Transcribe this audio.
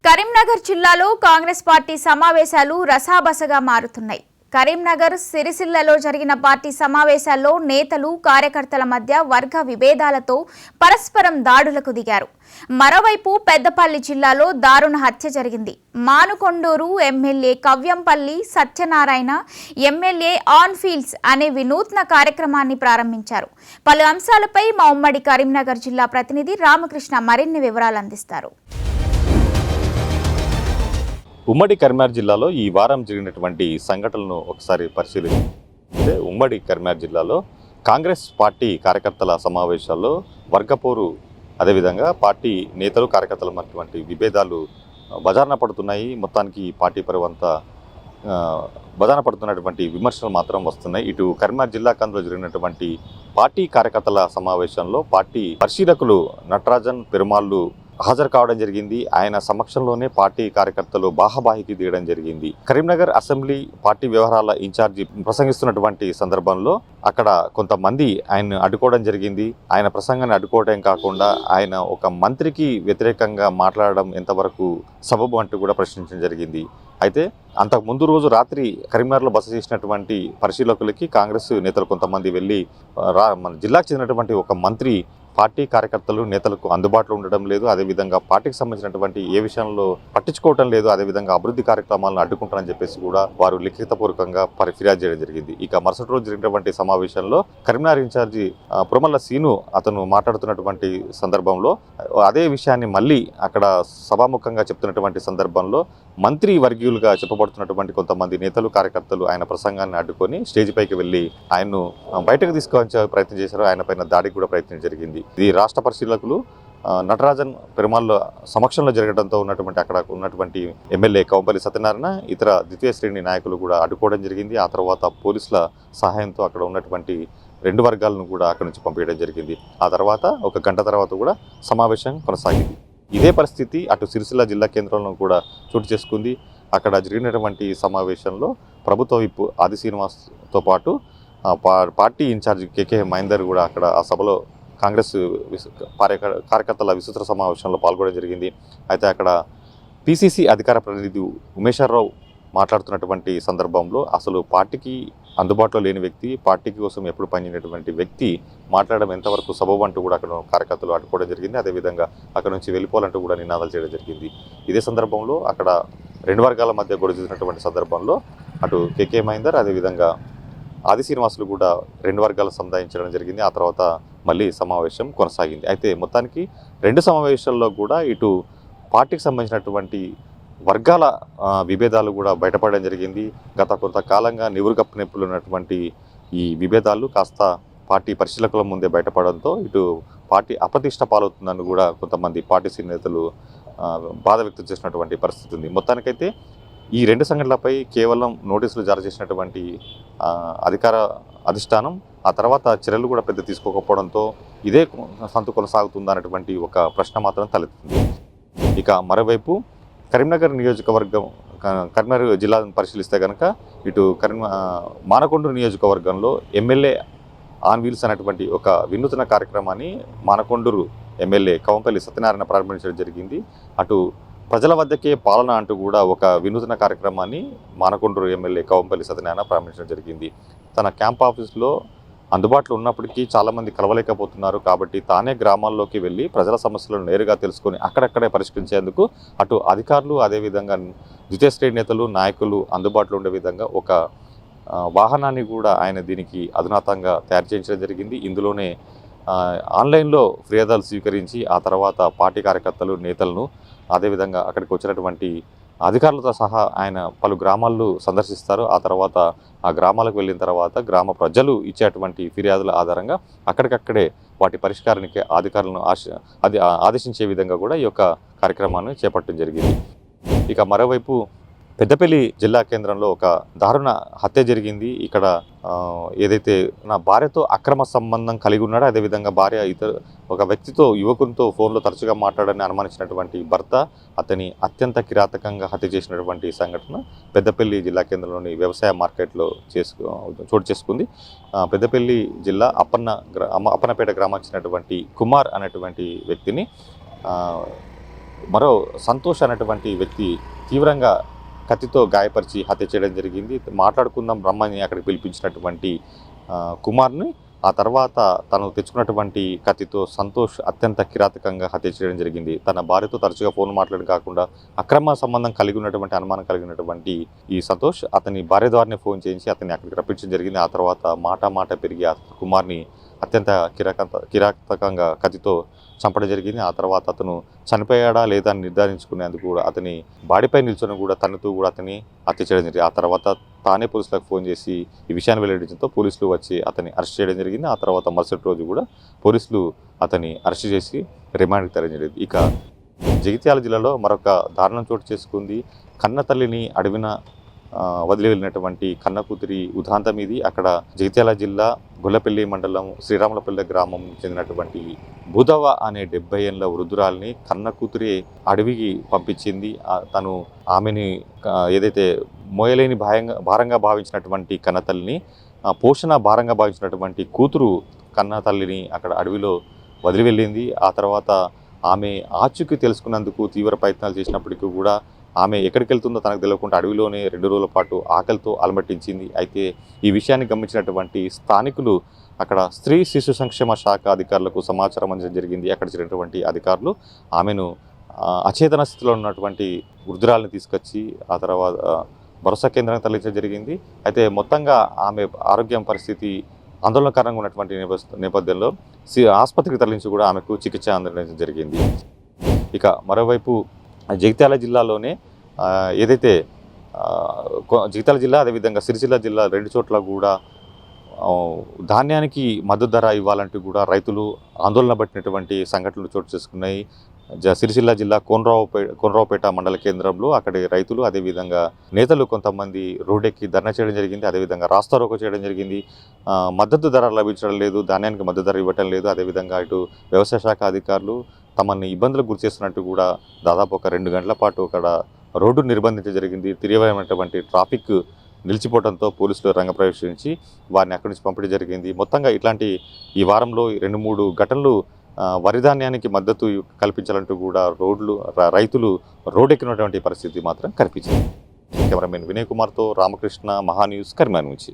కరీంనగర్ జిల్లాలో కాంగ్రెస్ పార్టీ సమావేశాలు రసాబసగా మారుతున్నాయి. కరీంనగర్ సిరిసిల్లలో జరిగిన పార్టీ సమావేశాల్లో నేతలు కార్యకర్తల మధ్య వర్గ విభేదాలతో పరస్పరం దాడులకు దిగారు. మరోవైపు పెద్దపల్లి జిల్లాలో దారుణ హత్య జరిగింది. Manakondur MLA Kavvampally Satyanarayana MLA on fields అనే వినూత్న కార్యక్రమాన్ని ప్రారంభించారు. పలు అంశాలపై మా ఉమ్మడి కరీంనగర్ జిల్లా ప్రతినిధి రామకృష్ణ మరిన్ని వివరాలు అందిస్తారు. ఉమ్మడి కరీంనగర్ జిల్లాలో ఈ వారం జరిగినటువంటి సంఘటనలను ఒకసారి పరిశీలిస్తే ఉమ్మడి కరీంనగర్ జిల్లాలో కాంగ్రెస్ పార్టీ కార్యకర్తల సమావేశాల్లో వర్గపోరు, అదేవిధంగా పార్టీ నేతలు కార్యకర్తల మధ్య విభేదాలు బజారున పడుతున్నాయి. మొత్తానికి పార్టీ పరువంతా బజారున పడుతున్నటువంటి విమర్శలు మాత్రం వస్తున్నాయి. ఇటు కరీంనగర్ జిల్లా కేంద్రంలో జరిగినటువంటి పార్టీ కార్యకర్తల సమావేశంలో పార్టీ పరిశీలకులు నటరాజన్ పెరుమాళ్ళు హాజరు కావడం జరిగింది. ఆయన సమక్షంలోనే పార్టీ కార్యకర్తలు బాహాబాహికి దిగడం జరిగింది. కరీంనగర్ అసెంబ్లీ పార్టీ వ్యవహారాల ఇన్ఛార్జి ప్రసంగిస్తున్నటువంటి సందర్భంలో అక్కడ కొంతమంది ఆయన అడ్డుకోవడం జరిగింది. ఆయన ప్రసంగాన్ని అడ్డుకోవడం కాకుండా ఆయన ఒక మంత్రికి వ్యతిరేకంగా మాట్లాడడం ఎంతవరకు సబబు అంటూ కూడా ప్రశ్నించడం జరిగింది. అయితే అంతకు ముందు రోజు రాత్రి కరీంనగర్లో బస చేసినటువంటి పరిశీలకులకి కాంగ్రెస్ నేతలు కొంతమంది వెళ్ళి మన జిల్లాకు చెందినటువంటి ఒక మంత్రి పార్టీ కార్యకర్తలు నేతలకు అందుబాటులో ఉండడం లేదు, అదేవిధంగా పార్టీకి సంబంధించినటువంటి ఏ విషయంలో పట్టించుకోవటం లేదు, అదేవిధంగా అభివృద్ధి కార్యక్రమాలను అడ్డుకుంటారని చెప్పేసి కూడా వారు లిఖితపూర్వకంగా ఫిర్యాదు చేయడం జరిగింది. ఇక మరుసటి రోజు జరిగినటువంటి సమావేశంలో కరీంనగర్ ఇన్ఛార్జి పురమల్ల సీను అతను మాట్లాడుతున్నటువంటి సందర్భంలో అదే విషయాన్ని మళ్ళీ అక్కడ సభాముఖంగా చెప్తున్నటువంటి సందర్భంలో మంత్రి వర్గీయులుగా చెప్పబడుతున్నటువంటి కొంతమంది నేతలు కార్యకర్తలు ఆయన ప్రసంగాన్ని అడ్డుకొని స్టేజ్ పైకి వెళ్ళి ఆయన్ను బయటకు తీసుకొచ్చే ప్రయత్నం చేశారు. ఆయన పైన దాడికి కూడా ప్రయత్నం జరిగింది. ఇది రాష్ట్ర పరిశీలకులు నటరాజన్ పెరుమాళ్ళ సమక్షంలో జరగడంతో అక్కడ ఉన్నటువంటి ఎమ్మెల్యే కవ్వంపల్లి సత్యనారాయణ ఇతర ద్వితీయ శ్రేణి నాయకులు కూడా అడ్డుకోవడం జరిగింది. ఆ తర్వాత పోలీసుల సహాయంతో అక్కడ ఉన్నటువంటి రెండు వర్గాలను కూడా అక్కడి నుంచి పంపించడం జరిగింది. ఆ తర్వాత ఒక గంట తర్వాత కూడా సమావేశం కొనసాగింది. ఇదే పరిస్థితి అటు సిరిసిల్ల జిల్లా కేంద్రంలో కూడా చోటు చేసుకుంది. అక్కడ జరిగినటువంటి సమావేశంలో ప్రభుత్వ విప్ ఆది శ్రీనివాస్తో పాటు పార్టీ ఇన్ఛార్జ్ కేకే మహేందర్ కూడా అక్కడ ఆ సభలో కాంగ్రెస్ కార్యకర్తల విస్తృత సమావేశంలో పాల్గొనడం జరిగింది. అయితే అక్కడ పిసిసి అధికార ప్రతినిధి ఉమేశ్వరరావు మాట్లాడుతున్నటువంటి సందర్భంలో అసలు పార్టీకి అందుబాటులో లేని వ్యక్తి, పార్టీ కోసం ఎప్పుడు పనిచేసినటువంటి వ్యక్తి మాట్లాడడం ఎంతవరకు సబబు అంటూ కూడా అక్కడ కార్యకర్తలు అడ్డుకోవడం జరిగింది. అదేవిధంగా అక్కడ నుంచి వెళ్ళిపోవాలంటూ కూడా నినాదాలు చేయడం జరిగింది. ఇదే సందర్భంలో అక్కడ రెండు వర్గాల మధ్య గొడవ జరిగినటువంటి సందర్భంలో అటు కేకే మహేందర్ అదేవిధంగా ఆది శ్రీనివాసులు కూడా రెండు వర్గాలు సముదాయించడం జరిగింది. ఆ తర్వాత మళ్ళీ సమావేశం కొనసాగింది. అయితే మొత్తానికి రెండు సమావేశాల్లో కూడా ఇటు పార్టీకి సంబంధించినటువంటి వర్గాల విభేదాలు కూడా బయటపడడం జరిగింది. గత కొంతకాలంగా నివురుగప్పు నెప్పులు ఉన్నటువంటి ఈ విభేదాలు కాస్త పార్టీ పరిశీలకుల ముందే బయటపడడంతో ఇటు పార్టీ అప్రతిష్ట పాలవుతుందని కూడా కొంతమంది పార్టీ సీనియర్ నేతలు బాధ వ్యక్తం చేసినటువంటి పరిస్థితి ఉంది. మొత్తానికైతే ఈ రెండు సంఘటనలపై కేవలం నోటీసులు జారీ చేసినటువంటి అధికార అధిష్టానం ఆ తర్వాత చర్యలు కూడా పెద్ద తీసుకోకపోవడంతో ఇదే సంతు కొనసాగుతుందా అనేటువంటి ఒక ప్రశ్న మాత్రం తలెత్తుంది. ఇక మరోవైపు కరీంనగర్ నియోజకవర్గం కరీంనగర్ జిల్లాను పరిశీలిస్తే కనుక ఇటు మానకొండూరు నియోజకవర్గంలో ఎమ్మెల్యే ఆన్ వీల్స్ అనేటువంటి ఒక వినూత్న కార్యక్రమాన్ని మానకొండూరు ఎమ్మెల్యే కవ్వంపల్లి సత్యనారాయణ ప్రారంభించడం జరిగింది. అటు ప్రజల వద్దకే పాలన అంటూ కూడా ఒక వినూత్న కార్యక్రమాన్ని మానకొండూరు ఎమ్మెల్యే కవ్వంపల్లి సత్యనారాయణ ప్రారంభించడం జరిగింది. తన క్యాంప్ ఆఫీస్లో అందుబాటులో ఉన్నప్పటికీ చాలామంది కలవలేకపోతున్నారు కాబట్టి తానే గ్రామాల్లోకి వెళ్ళి ప్రజల సమస్యలను నేరుగా తెలుసుకొని అక్కడక్కడే పరిష్కరించేందుకు అటు అధికారులు అదేవిధంగా ద్వితీయ శ్రేణి నేతలు నాయకులు అందుబాటులో ఉండే విధంగా ఒక వాహనాన్ని కూడా ఆయన దీనికి అధునాతంగా తయారు చేయించడం జరిగింది. ఇందులోనే ఆన్లైన్లో ఫిర్యాదులు స్వీకరించి ఆ తర్వాత పార్టీ కార్యకర్తలు నేతలను అదేవిధంగా అక్కడికి వచ్చినటువంటి అధికారులతో సహా ఆయన పలు గ్రామాల్లో సందర్శిస్తారు. ఆ తర్వాత ఆ గ్రామాలకు వెళ్ళిన తర్వాత గ్రామ ప్రజలు ఇచ్చేటువంటి ఫిర్యాదుల ఆధారంగా అక్కడికక్కడే వాటి పరిష్కారానికి అధికారులను ఆదేశించే విధంగా కూడా ఈ యొక్క కార్యక్రమాన్ని చేపట్టడం జరిగింది. ఇక మరోవైపు పెద్దపల్లి జిల్లా కేంద్రంలో ఒక దారుణ హత్య జరిగింది. ఇక్కడ ఏదైతే నా భార్యతో అక్రమ సంబంధం కలిగి ఉన్నాడో అదేవిధంగా భార్య ఒక వ్యక్తితో యువకునితో ఫోన్లో తరచుగా మాట్లాడని అనుమానించినటువంటి భర్త అతని అత్యంత కిరాతకంగా హత్య చేసినటువంటి సంఘటన పెద్దపల్లి జిల్లా కేంద్రంలోని వ్యవసాయ మార్కెట్లో చోటు చేసుకుంది. పెద్దపల్లి జిల్లా అప్పన్నపేట గ్రామానికి చెందినటువంటి కుమార్ అనేటువంటి వ్యక్తిని మరో సంతోష్ అనేటువంటి వ్యక్తి తీవ్రంగా కత్తితో గాయపరిచి హత్య చేయడం జరిగింది. మాట్లాడుకుందాం రమ్మని అక్కడికి పిలిపించినటువంటి కుమార్ని ఆ తర్వాత తను తెచ్చుకున్నటువంటి కత్తితో సంతోష్ అత్యంత కిరాతకంగా హత్య చేయడం జరిగింది. తన భార్యతో తరచుగా ఫోన్ మాట్లాడడం కాకుండా అక్రమ సంబంధం కలిగి ఉన్నటువంటి అనుమానం కలిగినటువంటి ఈ సంతోష్ అతని భార్య ద్వారానే ఫోన్ చేయించి అతన్ని అక్కడికి రప్పించడం జరిగింది. ఆ తర్వాత మాట పెరిగి ఆ కుమార్ని అత్యంత కిరాతకంగా కత్తితో చంపడం జరిగింది. ఆ తర్వాత అతను చనిపోయాడా లేదా అని నిర్ధారించుకునేందుకు కూడా అతని బాడీపై నిల్చొని కూడా తనతో కూడా అతన్ని హత్య చేయడం జరిగింది. ఆ తర్వాత తానే పోలీసులకు ఫోన్ చేసి ఈ విషయాన్ని వెల్లడించడంతో పోలీసులు వచ్చి అతన్ని అరెస్ట్ చేయడం జరిగింది. ఆ తర్వాత మరుసటి రోజు కూడా పోలీసులు అతన్ని అరెస్ట్ చేసి రిమాండ్కి తరలించడం జరిగింది. ఇక జగిత్యాల జిల్లాలో మరొక దారుణం చోటు చేసుకుంది. కన్న తల్లిని అడవిన వదిలి వెళ్ళినటువంటి కన్న కూతురి ఉదాంతం ఇది. అక్కడ జగిత్యాల జిల్లా గొల్లపల్లి మండలం శ్రీరాములపల్లి గ్రామం చెందినటువంటి బుధవ అనే 70 ఏళ్ల వృద్ధురాల్ని కన్న కూతురి అడవికి పంపించింది. తను ఆమెని ఏదైతే మోయలేని భారంగా భావించినటువంటి కన్న తల్లిని పోషణ భారంగా భావించినటువంటి కూతురు కన్న తల్లిని అక్కడ అడవిలో వదిలి వెళ్ళింది. ఆ తర్వాత ఆమె ఆచూకీ తెలుసుకున్నందుకు తీవ్ర ప్రయత్నాలు చేసినప్పటికీ కూడా ఆమె ఎక్కడికి వెళ్తుందో తనకు తెలియకుండా అడవిలోనే 2 రోజుల పాటు ఆకలితో అలమటించింది. అయితే ఈ విషయాన్ని గమనించినటువంటి స్థానికులు అక్కడ స్త్రీ శిశు సంక్షేమ శాఖ అధికారులకు సమాచారం అందించడం జరిగింది. అక్కడ చేరినటువంటి అధికారులు ఆమెను అచేతన స్థితిలో ఉన్నటువంటి వృద్ధురాలను తీసుకొచ్చి ఆ తర్వాత భరోసా కేంద్రానికి తరలించడం జరిగింది. అయితే మొత్తంగా ఆమె ఆరోగ్యం పరిస్థితి ఆందోళనకరంగా ఉన్నటువంటి నేపథ్యంలో ఆసుపత్రికి తరలించి కూడా ఆమెకు చికిత్స అందించడం జరిగింది. ఇక మరోవైపు జగిత్యాల జిల్లాలోనే ఏదైతే జగిత్యాల జిల్లా అదేవిధంగా సిరిసిల్ల జిల్లా 2 చోట్ల కూడా ధాన్యానికి మద్దతు ధర ఇవ్వాలంటూ కూడా రైతులు ఆందోళన పట్టినటువంటి సంఘటనలు చోటు చేసుకున్నాయి. సిరిసిల్ల జిల్లా కోనరావుపేట మండల కేంద్రంలో అక్కడి రైతులు అదేవిధంగా నేతలు కొంతమంది రోడ్డెక్కి ధర్నా చేయడం జరిగింది. అదేవిధంగా రాస్తారోకో చేయడం జరిగింది. మద్దతు ధర లభించడం లేదు, ధాన్యానికి మద్దతు ధర ఇవ్వటం లేదు. అదేవిధంగా ఇటు వ్యవసాయ శాఖ అధికారులు తమని ఇబ్బందులకు గురి చేస్తున్నట్టు కూడా దాదాపు ఒక 2 గంటల పాటు అక్కడ రోడ్డు నిర్బంధించడం జరిగింది. తీవ్రమైనటువంటి ట్రాఫిక్ నిలిచిపోవడంతో పోలీసులు రంగప్రవేశించి వారిని అక్కడి నుంచి పంపిణీ జరిగింది. మొత్తంగా ఇట్లాంటి ఈ వారంలో 2-3 ఘటనలు వరి ధాన్యానికి మద్దతు కల్పించాలంటూ కూడా రైతులు రోడ్డెక్కినటువంటి పరిస్థితి మాత్రం కనిపించింది. కెమెరామెన్ వినయ్ కుమార్తో రామకృష్ణ, మహా న్యూస్, కరీంనగర్ నుంచి.